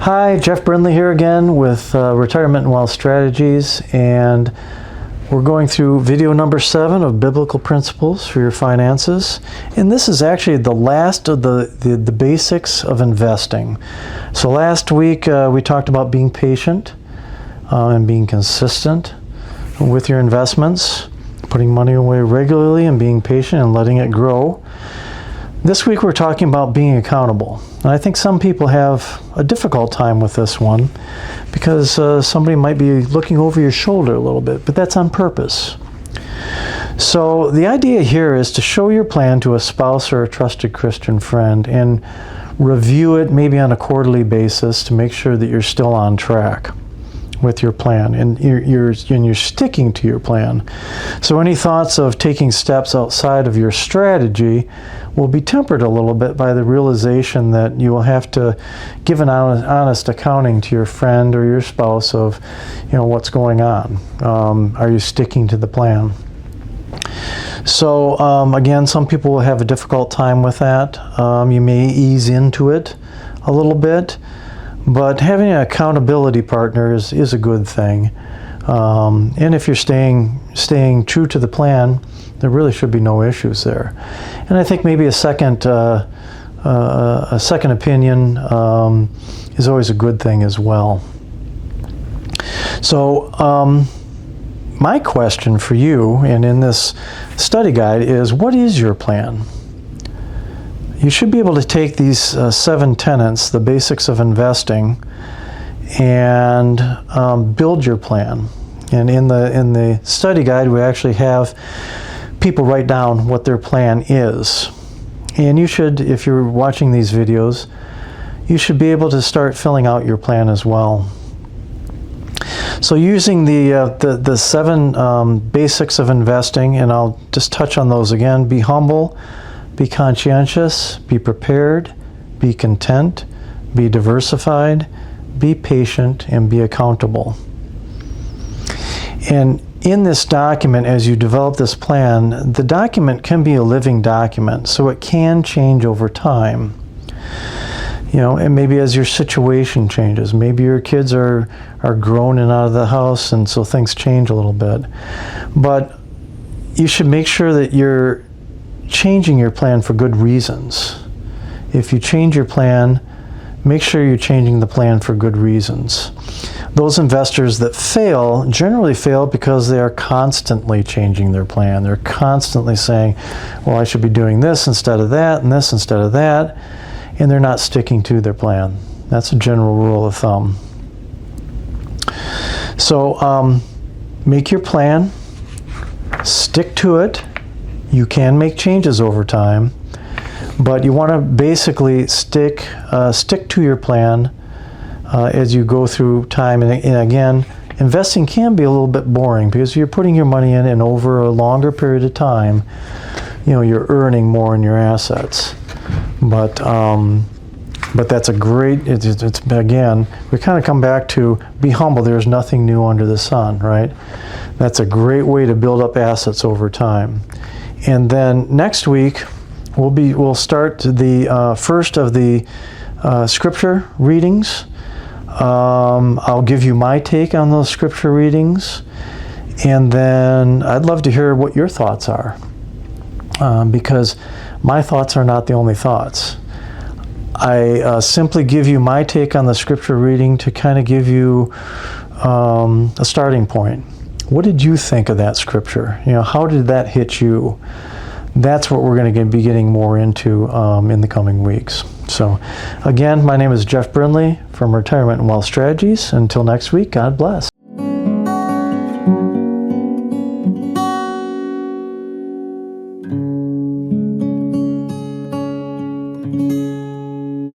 Hi, Jeff Brindley here again with Retirement and Wealth Strategies, and we're going through video number 7 of Biblical Principles for Your Finances. And this is actually the last of the basics of investing. So last week we talked about being patient and being consistent with your investments, putting money away regularly and being patient and letting it grow. This week we're talking about being accountable. And I think some people have a difficult time with this one because somebody might be looking over your shoulder a little bit, but that's on purpose. So the idea here is to show your plan to a spouse or a trusted Christian friend and review it maybe on a quarterly basis to make sure that you're still on track with your plan and you're sticking to your plan. So any thoughts of taking steps outside of your strategy will be tempered a little bit by the realization that you will have to give an honest accounting to your friend or your spouse of, what's going on. Are you sticking to the plan? So again, some people will have a difficult time with that. You may ease into it a little bit, but having an accountability partner is a good thing. And if you're staying true to the plan, there really should be no issues there. And I think maybe a second opinion is always a good thing as well. So my question for you, and in this study guide, is what is your plan? You should be able to take these 7 tenets, the basics of investing, and build your plan. And in the study guide, we actually have people write down what their plan is. And you should, if you're watching these videos, you should be able to start filling out your plan as well. So using the 7 basics of investing, and I'll just touch on those again: be humble, be conscientious, be prepared, be content, be diversified, be patient, and be accountable. And in this document, as you develop this plan, the document can be a living document, so it can change over time. And maybe as your situation changes, maybe your kids are grown and out of the house, and so things change a little bit. But you should make sure that you're changing your plan for good reasons. If you change your plan, make sure you're changing the plan for good reasons. Those investors that fail generally fail because they are constantly changing their plan. They're constantly saying, well, I should be doing this instead of that and this instead of that, and they're not sticking to their plan. That's a general rule of thumb. So make your plan, stick to it. You can make changes over time, but you want to basically stick to your plan as you go through time. And again, investing can be a little bit boring because you're putting your money in, and over a longer period of time, you're earning more in your assets. But that's a great. It's again, we kind of come back to be humble. There's nothing new under the sun, right? That's a great way to build up assets over time. And then next week, we'll start the first of the scripture readings. I'll give you my take on those scripture readings, and then I'd love to hear what your thoughts are, because my thoughts are not the only thoughts. I simply give you my take on the scripture reading to kind of give you a starting point. What did you think of that scripture? How did that hit you? That's what we're going to be getting more into in the coming weeks. So again, my name is Jeff Brindley from Retirement and Wealth Strategies. Until next week, God bless.